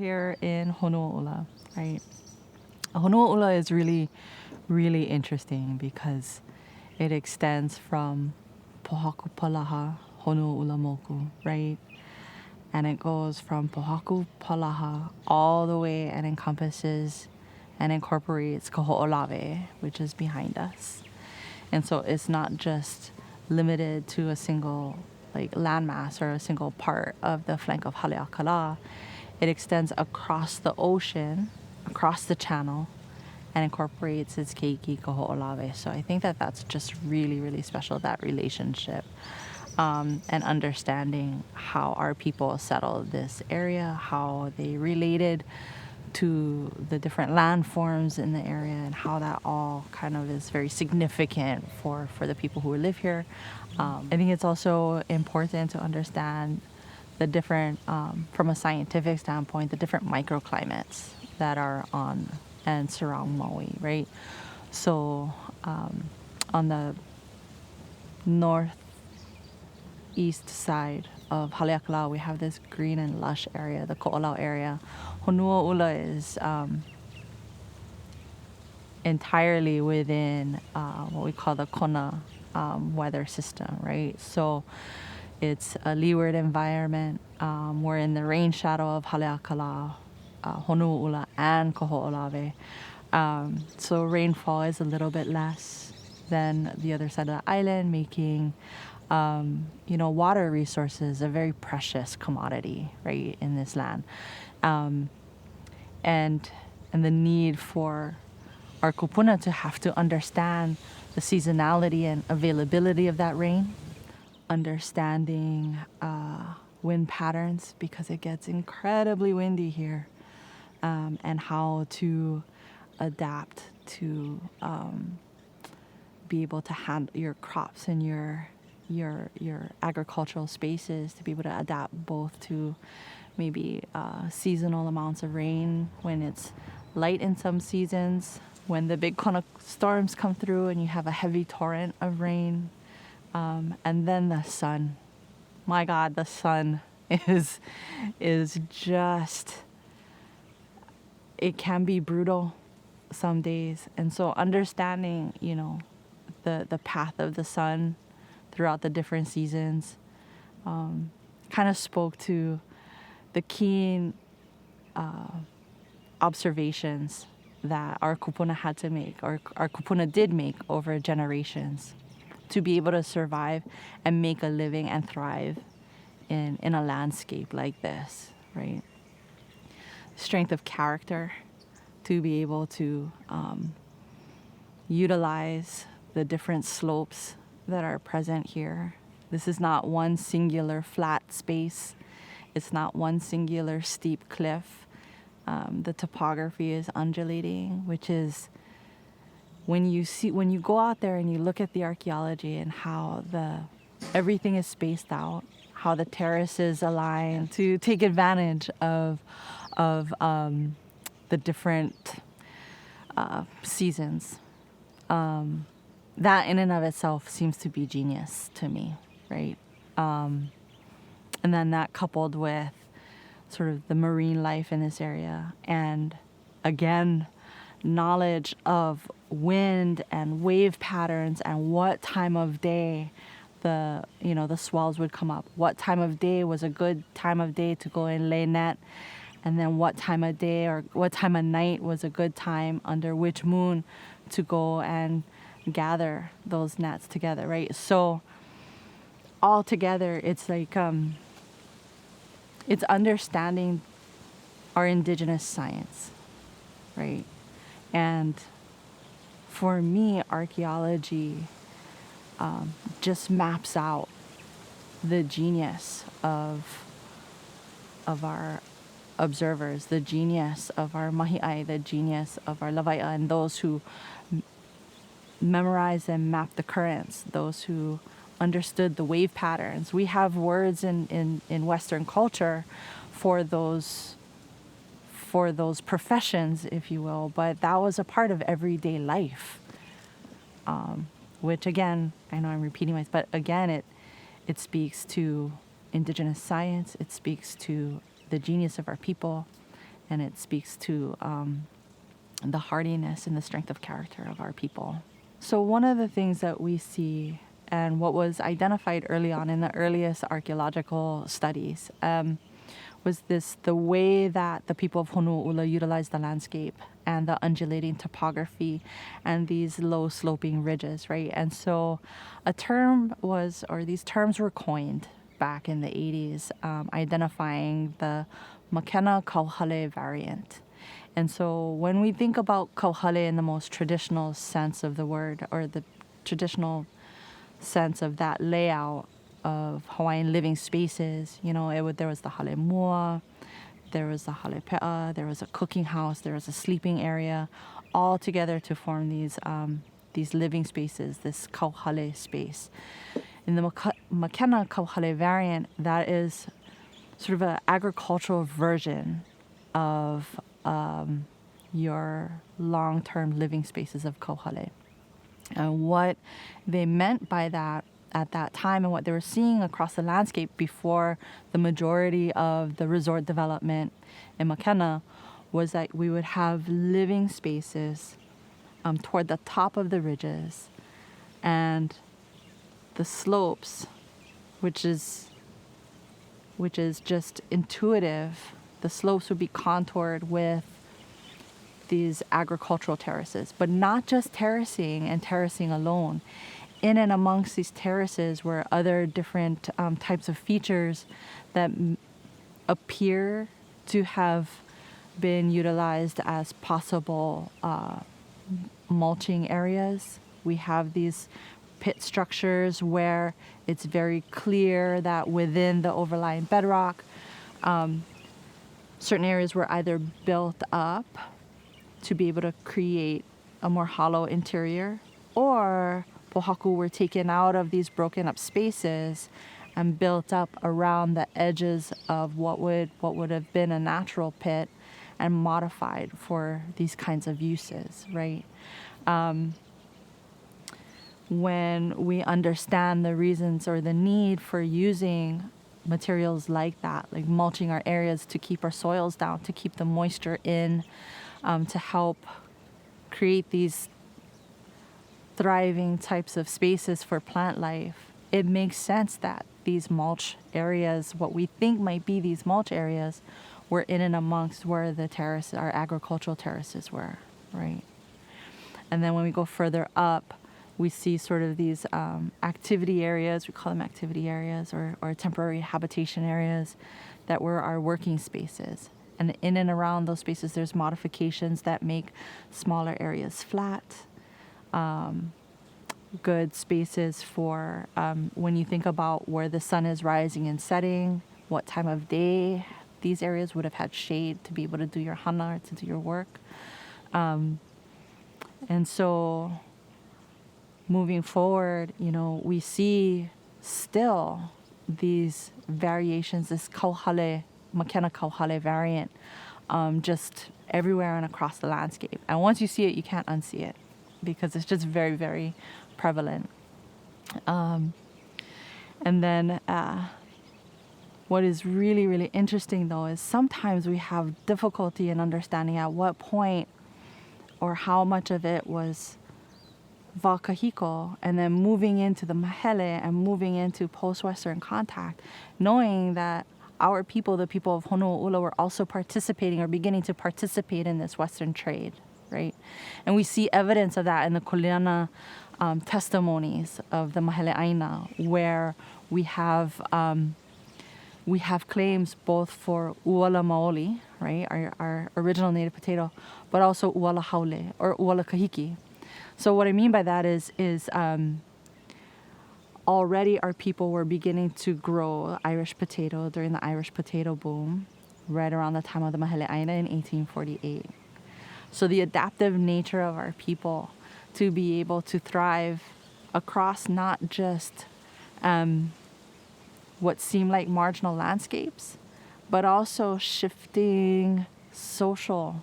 here in Honuaʻula, right? Honuaʻula is really, really interesting because it extends from Pohaku Palaha, Honuaʻula Moku, right? And it goes from Pohaku Palaha all the way and encompasses and incorporates Kahoʻolawe, which is behind us. And so it's not just limited to a single landmass or a single part of the flank of Haleakala. It extends across the ocean, across the channel, and incorporates its keiki Kahoʻolawe. So I think that that's just really, really special, that relationship. And understanding how our people settled this area, how they related to the different landforms in the area, and how that all kind of is very significant for the people who live here. I think it's also important to understand the different, from a scientific standpoint, the different microclimates that are on and surround Maui, right? So on the northeast side of Haleakala, we have this green and lush area, the Ko'olau area. Honuaʻula is entirely within what we call the Kona weather system, right? So it's a leeward environment. We're in the rain shadow of Haleakala, Honuaʻula, and Kahoʻolawe. So rainfall is a little bit less than the other side of the island, making water resources a very precious commodity, right, in this land. And the need for our kupuna to have to understand the seasonality and availability of that rain, understanding wind patterns, because it gets incredibly windy here, and how to adapt to be able to handle your crops and your agricultural spaces, to be able to adapt both to maybe seasonal amounts of rain when it's light in some seasons, when the big Kona storms come through and you have a heavy torrent of rain, and then the sun. My God, the sun is just, it can be brutal some days. And so understanding, the path of the sun throughout the different seasons kind of spoke to the keen observations that our kupuna had to make, or our kupuna did make over generations, to be able to survive and make a living and thrive in a landscape like this, right? Strength of character to be able to utilize the different slopes that are present here. This is not one singular flat space. It's not one singular steep cliff. The topography is undulating, which is when you go out there and you look at the archaeology and how everything is spaced out, how the terraces align to take advantage of the different seasons. That in and of itself seems to be genius to me, right? And then that coupled with sort of the marine life in this area, and again, knowledge of wind and wave patterns and what time of day the swells would come up, what time of day was a good time of day to go and lay net, and then what time of day or what time of night was a good time under which moon to go and gather those nets together, right? So all together, it's like it's understanding our indigenous science, right? And for me, archaeology just maps out the genius of our observers, the genius of our mahi'ai, the genius of our lawai'a, and those who memorized and mapped the currents, those who understood the wave patterns. We have words in Western culture for those professions, if you will, but that was a part of everyday life. Which again, I know I'm repeating myself, but again, it speaks to indigenous science. It speaks to the genius of our people, and it speaks to the hardiness and the strength of character of our people. So one of the things that we see, and what was identified early on in the earliest archaeological studies, was the way that the people of Honuaʻula utilized the landscape and the undulating topography and these low sloping ridges, right? And so these terms were coined back in the 80s, identifying the Mākena Golf variant. And so when we think about kauhale in the most traditional sense of the word, or the traditional sense of that layout of Hawaiian living spaces, there was the hale mua, there was the hale pe'a, there was a cooking house, there was a sleeping area, all together to form these living spaces, this kauhale space. In the Mākena kauhale variant, that is sort of an agricultural version of your long-term living spaces of kauhale. And what they meant by that at that time, and what they were seeing across the landscape before the majority of the resort development in Mākena, was that we would have living spaces toward the top of the ridges, and the slopes, which is just intuitive. The slopes would be contoured with these agricultural terraces, but not just terracing and terracing alone. In and amongst these terraces were other different types of features that appear to have been utilized as possible mulching areas. We have these pit structures where it's very clear that within the overlying bedrock, certain areas were either built up to be able to create a more hollow interior, or pohaku were taken out of these broken up spaces and built up around the edges of what would have been a natural pit and modified for these kinds of uses, right? When we understand the reasons or the need for using materials like that, like mulching our areas to keep our soils down, to keep the moisture in, to help create these thriving types of spaces for plant life, it makes sense that these mulch areas, what we think might be these mulch areas, were in and amongst where the terraces, our agricultural terraces were, right? And then when we go further up, we see sort of these activity areas, we call them activity areas, or temporary habitation areas, that were our working spaces. And in and around those spaces, there's modifications that make smaller areas flat, good spaces for when you think about where the sun is rising and setting, what time of day these areas would have had shade to be able to do your hana, or to do your work. And so moving forward, we see still these variations, this kauhale, Mākena kauhale variant, just everywhere and across the landscape. And once you see it, you can't unsee it, because it's just very, very prevalent. And then what is really, really interesting, though, is sometimes we have difficulty in understanding at what point or how much of it was Vakahiko, and then moving into the mahele and moving into post-Western contact, knowing that our people, the people of Honuaʻula, were also participating or beginning to participate in this Western trade, right? And we see evidence of that in the kuleana testimonies of the mahele ʻāina, where we have claims both for ʻuala maoli, right, our original native potato, but also ʻuala haole, or ʻuala kahiki. So what I mean by that is already our people were beginning to grow Irish potato during the Irish potato boom, right around the time of the mahele ʻāina in 1848. So the adaptive nature of our people to be able to thrive across not just what seem like marginal landscapes, but also shifting social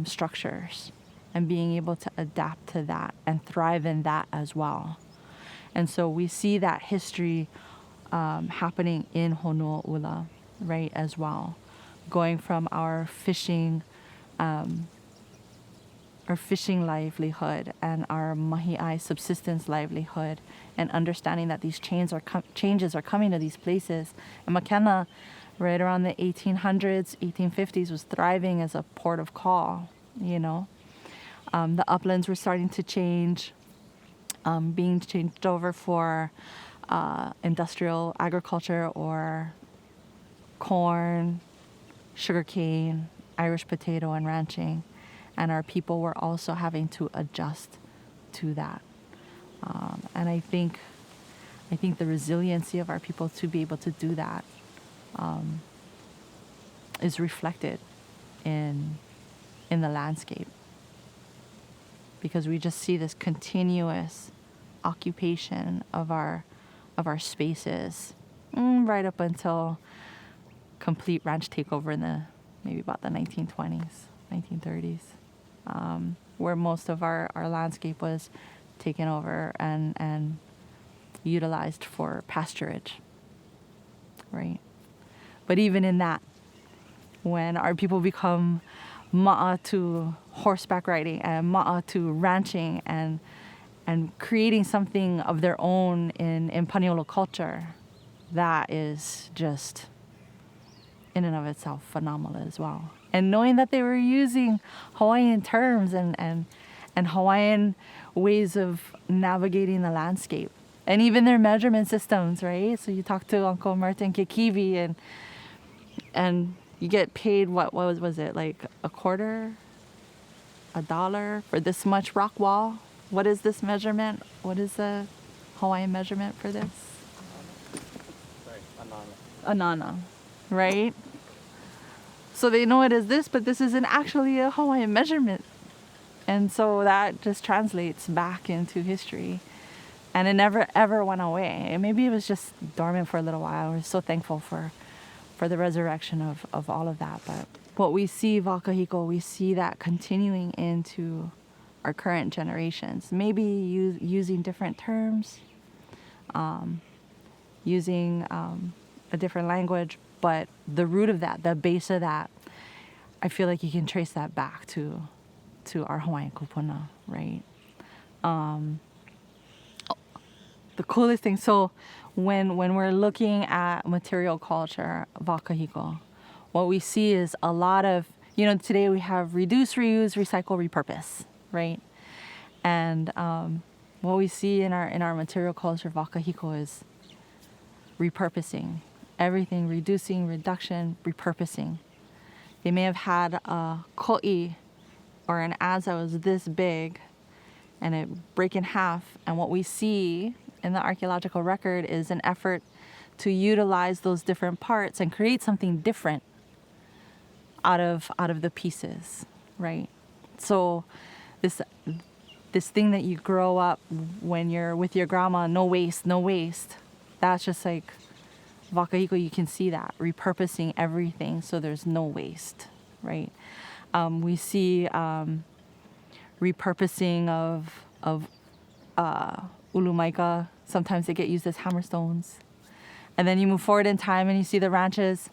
structures, and being able to adapt to that and thrive in that as well. And so we see that history happening in Honuaʻula, right, as well. going from our fishing livelihood and our mahi'ai subsistence livelihood, and understanding that these changes are coming to these places. And Mākena, right around the 1800s, 1850s, was thriving as a port of call, you know. The uplands were starting to change, being changed over for industrial agriculture or corn, sugarcane, Irish potato, and ranching. And our people were also having to adjust to that. And I think the resiliency of our people to be able to do that is reflected in the landscape, because we just see this continuous occupation of our spaces right up until complete ranch takeover in maybe about the 1920s, 1930s, where most of our landscape was taken over and utilized for pasturage, right? But even in that, when our people become ma'a to horseback riding and ma'a to ranching and creating something of their own in Paniolo culture, that is just in and of itself phenomenal as well. And knowing that they were using Hawaiian terms and Hawaiian ways of navigating the landscape, and even their measurement systems, right? So you talk to Uncle Martin Kekivi and you get paid, what was it, like a quarter, $1 for this much rock wall? What is this measurement? What is the Hawaiian measurement for this? Sorry, Anana, right? So they know it is this, but this isn't actually a Hawaiian measurement. And so that just translates back into history. And it never, ever went away. And maybe it was just dormant for a little while. We're so thankful for the resurrection of all of that. But what we see, Wakahiko, we see that continuing into our current generations. Maybe using different terms, using a different language, but the root of that, the base of that, I feel like you can trace that back to our Hawaiian kupuna, right? The coolest thing, so when we're looking at material culture, Wakahiko, what we see is a lot of, today we have reduce, reuse, recycle, repurpose, right? And what we see in our material culture, Wakahiko, is repurposing. Everything, reducing, reduction, repurposing. They may have had a ko'i or an adze that was this big and it break in half. And what we see in the archaeological record is an effort to utilize those different parts and create something different out of the pieces, right? So this thing that you grow up when you're with your grandma, no waste, that's just like Wakahiko. You can see that repurposing everything so there's no waste, right? We see repurposing of ulumaika. Sometimes they get used as hammerstones. And then you move forward in time and you see the ranches,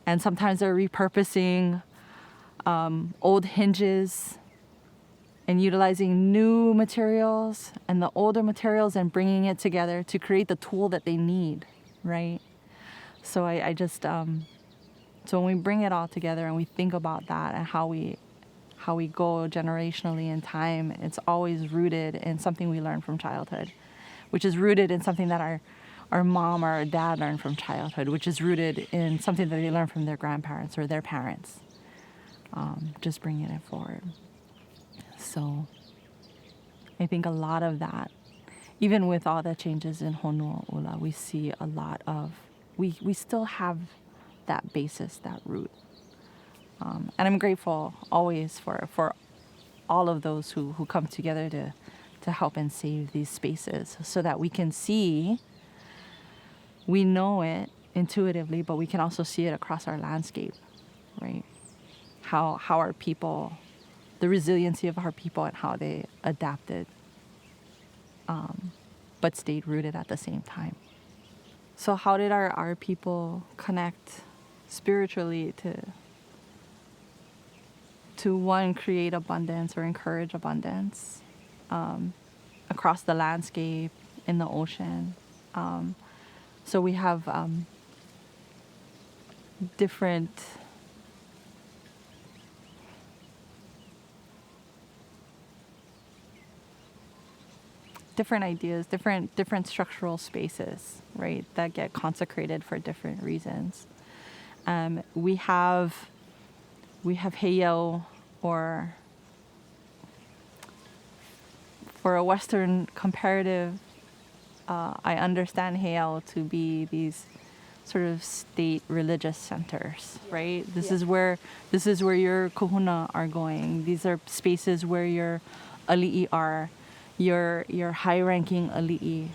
and sometimes they're repurposing old hinges and utilizing new materials and the older materials and bringing it together to create the tool that they need, right? So I just so when we bring it all together and we think about that and how we go generationally in time, it's always rooted in something we learn from childhood, which is rooted in something that our mom or our dad learned from childhood, which is rooted in something that they learned from their grandparents or their parents. Just bringing it forward. So I think a lot of that, even with all the changes in Honuaʻula, we see a lot of, we still have that basis, that root. And I'm grateful always for all of those who come together to help and save these spaces so that we can see, we know it intuitively, but we can also see it across our landscape, right? How our people, the resiliency of our people and how they adapted, but stayed rooted at the same time. So how did our people connect spiritually to one, create abundance or encourage abundance across the landscape, in the ocean. So we have different ideas, different structural spaces, right, that get consecrated for different reasons. We have heiau, or for a Western comparative, I understand heiau to be these sort of state religious centers, right? This is where your kahuna are going. These are spaces where your ali'i are, your high-ranking ali'i,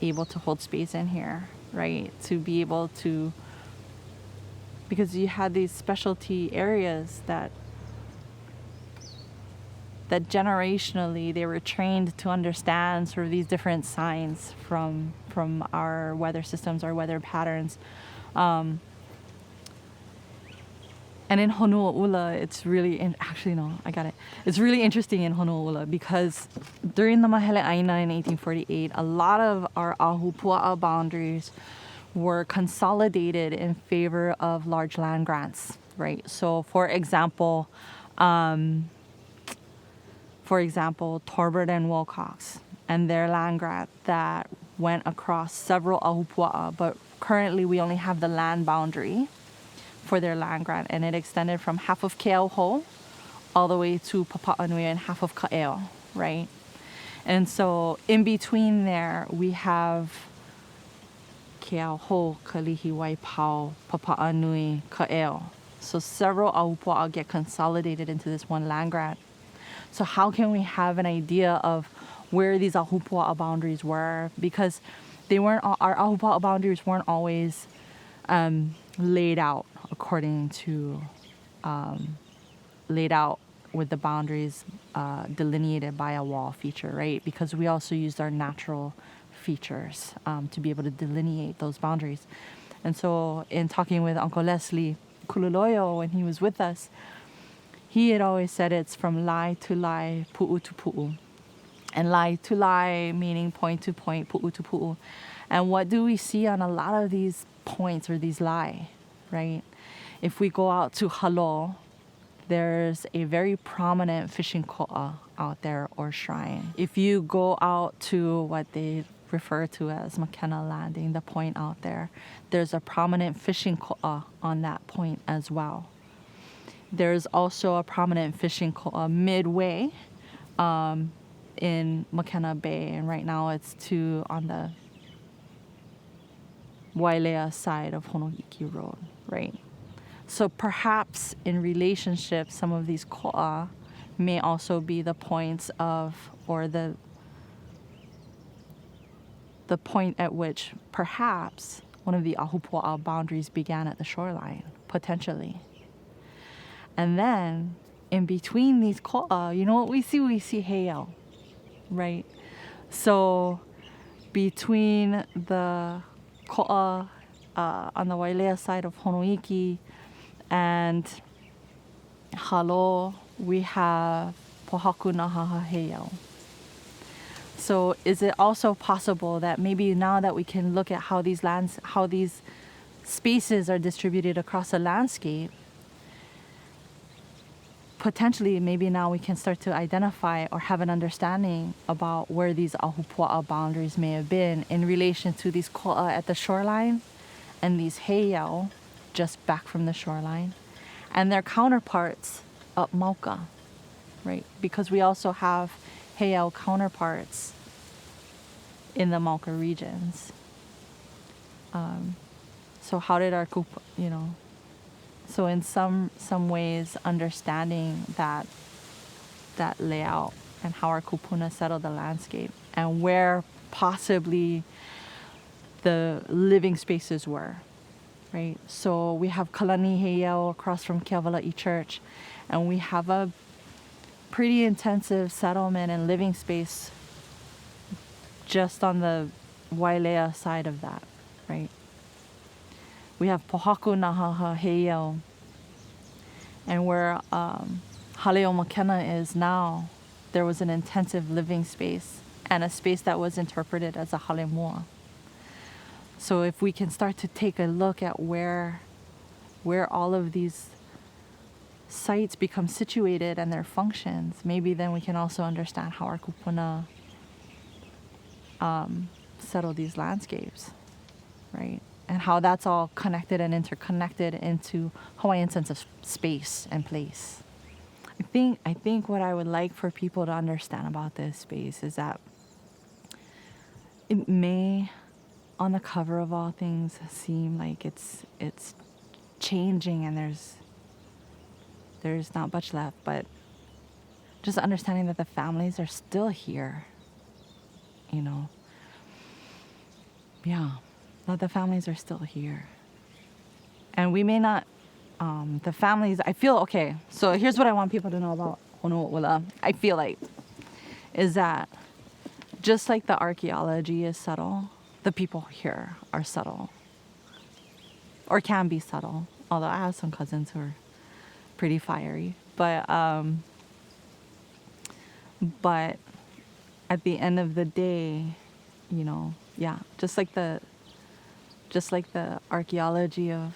able to hold space in here, right? To be able to, because you had these specialty areas that generationally they were trained to understand sort of these different signs from our weather systems, our weather patterns. And in Honuaʻula, it's really, it's really interesting in Honuaʻula because during the Mahele ʻāina in 1848, a lot of our ahupua'a boundaries were consolidated in favor of large land grants, right? So for example, Torbert and Wilcox and their land grant that went across several ahupua'a, but currently we only have the land boundary for their land grant, and it extended from half of Keauhou all the way to Papaʻanui and half of Ka'eo, right? And so in between there, we have Keauhou, Kalihi, Waipau, Papaʻanui, Ka'eo. So several ahupua'a get consolidated into this one land grant. So how can we have an idea of where these ahupua'a boundaries were? Because our ahupua'a boundaries weren't always laid out according to, laid out with the boundaries delineated by a wall feature, right? Because we also used our natural features to be able to delineate those boundaries. And so in talking with Uncle Leslie Kululoyo when he was with us, he had always said it's from lai to lai, pu'u to pu'u. And lai to lai meaning point to point, pu'u to pu'u. And what do we see on a lot of these points or these lai, right? If we go out to Halo, there's a very prominent fishing ko'a out there, or shrine. If you go out to what they refer to as Mākena Landing, the point out there, there's a prominent fishing ko'a on that point as well. There's also a prominent fishing ko'a midway in Mākena Bay, and right now it's on the Wailea side of Honohiki Road, right? So perhaps in relationship, some of these ko'a may also be the points of, or the point at which perhaps one of the ahupua'a boundaries began at the shoreline, potentially. And then in between these ko'a, you know what we see? We see heiau, right? So between the ko'a on the Wailea side of Honohiki and Halo, we have Pohaku Nahaha heiau. So is it also possible that maybe now that we can look at how these spaces are distributed across the landscape, potentially maybe now we can start to identify or have an understanding about where these ahupua'a boundaries may have been in relation to these ko'a at the shoreline and these heiau just back from the shoreline and their counterparts up Mauka, right? Because we also have heiau counterparts in the Mauka regions. So how did our kupa, so in some ways understanding that layout and how our kupuna settled the landscape and where possibly the living spaces were, right? So we have Kalani Heiau across from Keawala'i Church, and we have a pretty intensive settlement and living space just on the Wailea side of that, right? We have Pohaku Nahaha Heiau. And where Haleo Mākena is now, there was an intensive living space and a space that was interpreted as a hale moa. So if we can start to take a look at where all of these sites become situated and their functions, maybe then we can also understand how our kupuna settle these landscapes, right? And how that's all connected and interconnected into Hawaiian sense of space and place. I think what I would like for people to understand about this space is that it may, on the cover of all things, seem like it's changing and there's not much left, but just understanding that the families are still here, you know. Yeah, that the families are still here. And we may not, the families, I feel, okay, so here's what I want people to know about Honuaʻula, I feel like, is that just like the archaeology is subtle, the people here are subtle, or can be subtle, although I have some cousins who are pretty fiery, but at the end of the day, you know, yeah, just like the archaeology of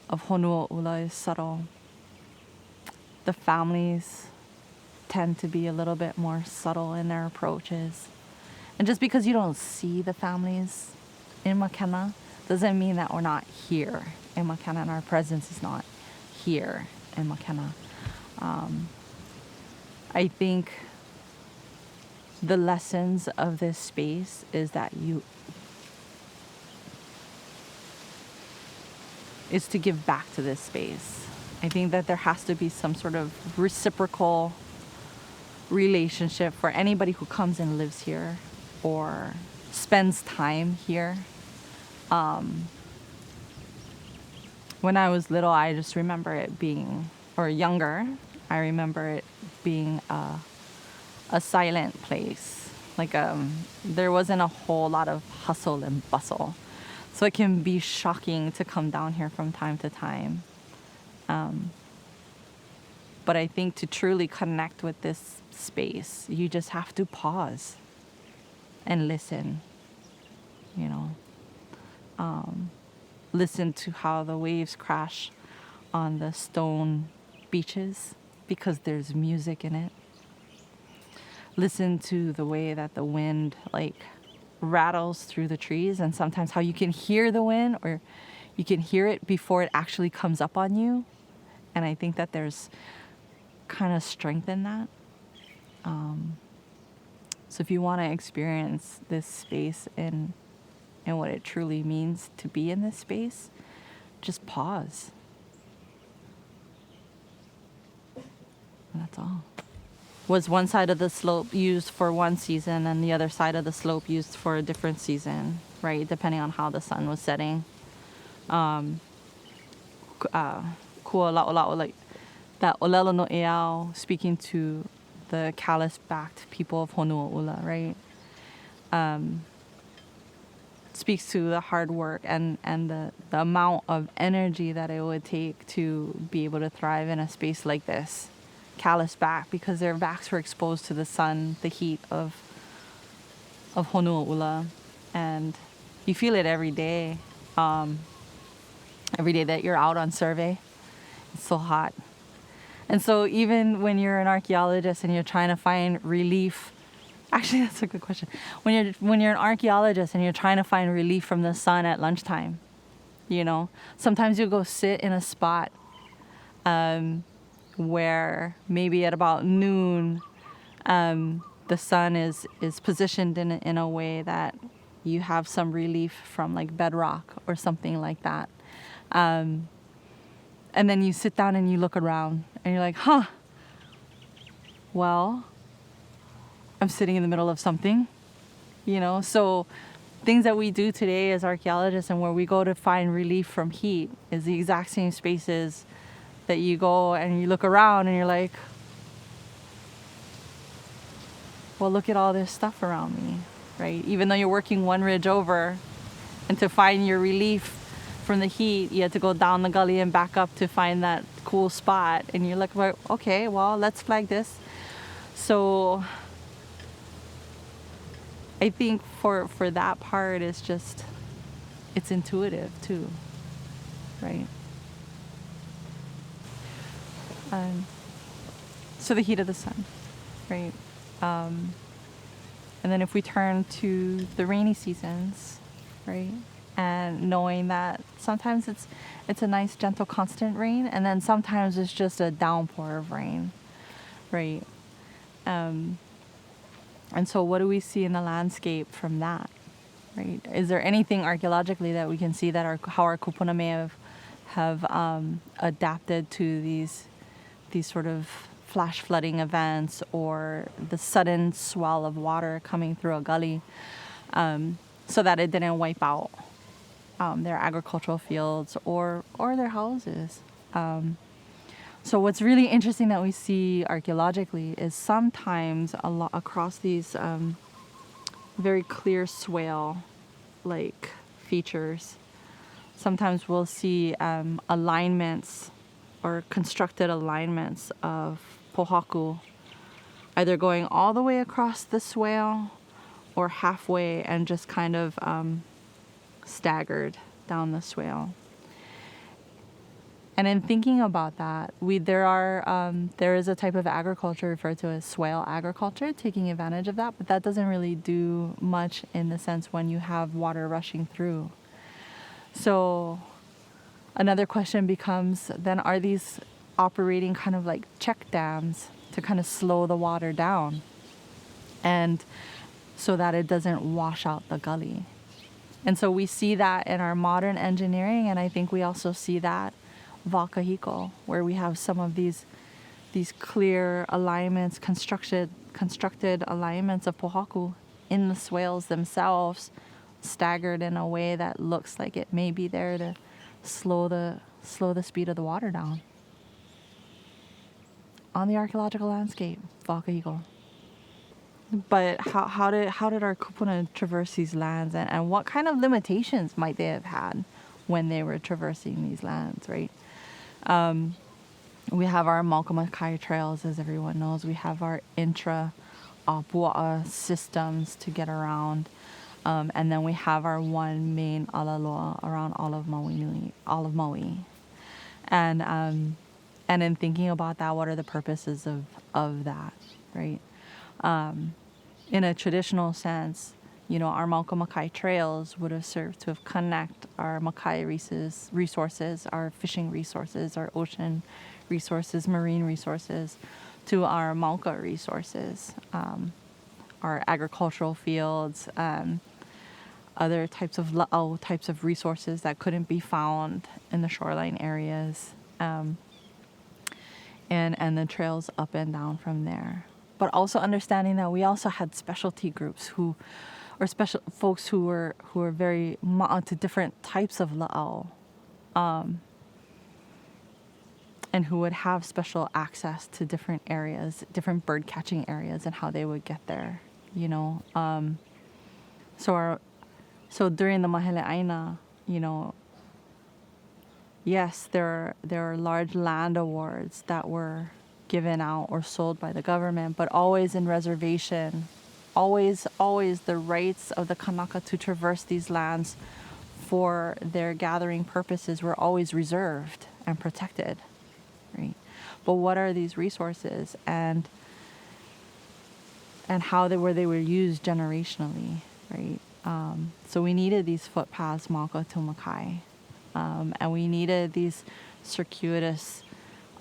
Honuaʻula is subtle, the families tend to be a little bit more subtle in their approaches. And just because you don't see the families in Mākena doesn't mean that we're not here in Mākena and our presence is not here in Mākena. I think the lessons of this space is that is to give back to this space. I think that there has to be some sort of reciprocal relationship for anybody who comes and lives here or spends time here. When I was little, I just remember it being, or younger, I remember it being a silent place. Like there wasn't a whole lot of hustle and bustle. So it can be shocking to come down here from time to time. But I think to truly connect with this space, you just have to pause and listen, you know. Listen to how the waves crash on the stone beaches because there's music in it. Listen to the way that the wind like rattles through the trees, and sometimes how you can hear the wind or you can hear it before it actually comes up on you. And I think that there's kind of strength in that. So if you want to experience this space and what it truly means to be in this space, just pause. And that's all. Was one side of the slope used for one season and the other side of the slope used for a different season, right? Depending on how the sun was setting. Kua la'ola'o, like that olelo no eao, speaking to the callous-backed people of Honuaʻula, right? Speaks to the hard work and the amount of energy that it would take to be able to thrive in a space like this. Callous back, because their backs were exposed to the sun, the heat of Honuaʻula, and you feel it every day. Every day that you're out on survey, it's so hot. And so even when you're an archaeologist and you're trying to find relief, actually that's a good question. When you're an archaeologist and you're trying to find relief from the sun at lunchtime, you know, sometimes you'll go sit in a spot where maybe at about noon, the sun is positioned in a way that you have some relief from like bedrock or something like that. And then you sit down and you look around and you're like, well, I'm sitting in the middle of something, you know? So things that we do today as archaeologists and where we go to find relief from heat is the exact same spaces that you go and you look around and you're like, well, look at all this stuff around me, right? Even though you're working one ridge over, and to find your relief from the heat, you had to go down the gully and back up to find that cool spot. And you're like, well, okay, well, let's flag this. So I think for that part, it's just, it's intuitive too, right? So the heat of the sun, right? And then if we turn to the rainy seasons, right? And knowing that sometimes it's a nice, gentle, constant rain, and then sometimes it's just a downpour of rain, right? And so what do we see in the landscape from that, right? Is there anything archaeologically that we can see that how our kupuna may have adapted to these sort of flash flooding events or the sudden swell of water coming through a gully, so that it didn't wipe out their agricultural fields or their houses. So what's really interesting that we see archaeologically is sometimes across these very clear swale like features, sometimes we'll see alignments or constructed alignments of pohaku, either going all the way across the swale or halfway and just kind of staggered down the swale. And in thinking about that, there is a type of agriculture referred to as swale agriculture, taking advantage of that, but that doesn't really do much in the sense when you have water rushing through. So another question becomes, then are these operating kind of like check dams to kind of slow the water down and so that it doesn't wash out the gully? And so we see that in our modern engineering, and I think we also see that Wakahiko, where we have some of these clear alignments, constructed alignments of pohaku in the swales themselves, staggered in a way that looks like it may be there to slow the speed of the water down. On the archaeological landscape, Wakahiko. But how did our kupuna traverse these lands, and what kind of limitations might they have had when they were traversing these lands, right? We have our Mākena trails, as everyone knows. We have our intra-Apua'a systems to get around. And then we have our one main alaloa around all of Maui. And in thinking about that, what are the purposes of that, right? In a traditional sense, our Mākena trails would have served to connect our Makai resources, our fishing resources, our ocean resources, marine resources, to our Mauka resources, our agricultural fields, other types of la'au types of resources that couldn't be found in the shoreline areas, and the trails up and down from there. But also understanding that we also had specialty groups special folks who were very ma'a to different types of la'au, and who would have special access to different areas, different bird catching areas, and how they would get there, So during the mahele ʻāina, yes, there are large land awards that were given out or sold by the government, but always in reservation. Always the rights of the Kanaka to traverse these lands for their gathering purposes were always reserved and protected, right? But what are these resources and how they were used generationally, right? So we needed these footpaths, Maka to Makai, and we needed these circuitous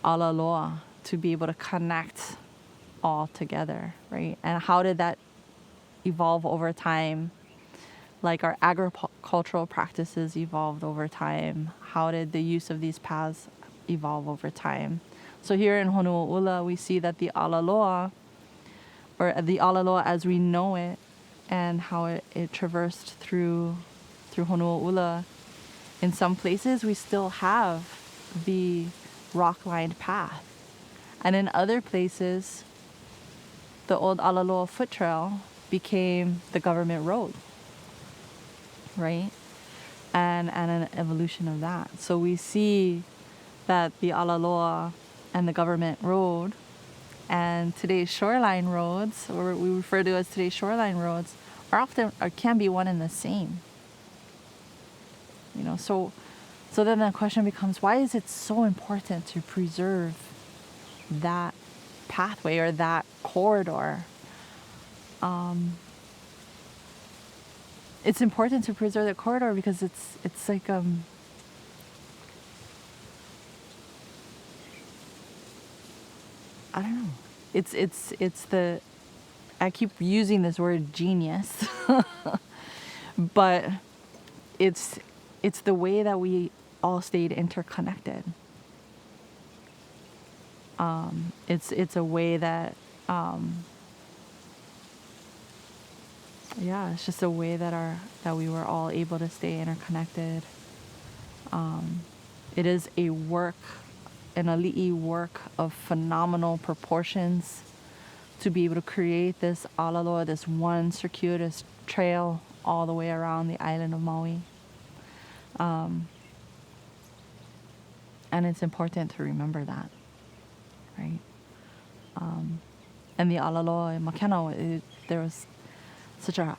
alaloa to be able to connect all together, right? And how did that evolve over time? Like our agricultural practices evolved over time. How did the use of these paths evolve over time? So here in Honuaʻula, we see that the alaloa, or the alaloa as we know it, and how it traversed through Honuaʻula. In some places, we still have the rock-lined path. And in other places, the old alaloa foot trail became the government road, right? and an evolution of that. So we see that the Alaloa and the government road and today's shoreline roads, or we refer to as today's shoreline roads, are often or can be one and the same. You know, so then the question becomes, why is it so important to preserve that pathway or that corridor? It's important to preserve the corridor because it's like I don't know. It's the, I keep using this word genius, but it's the way that we all stayed interconnected. It's a way that it's just a way that we were all able to stay interconnected. It is a work, an ali'i work of phenomenal proportions to be able to create this alaloa, this one circuitous trail all the way around the island of Maui. And it's important to remember that, right? And the alaloa in Mākena, there was such a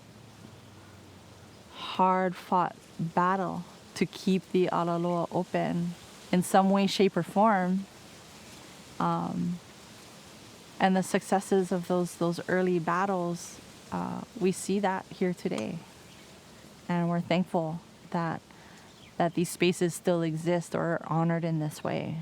hard-fought battle to keep the alaloa open in some way, shape, or form. And the successes of those early battles, we see that here today. And we're thankful that these spaces still exist or are honored in this way.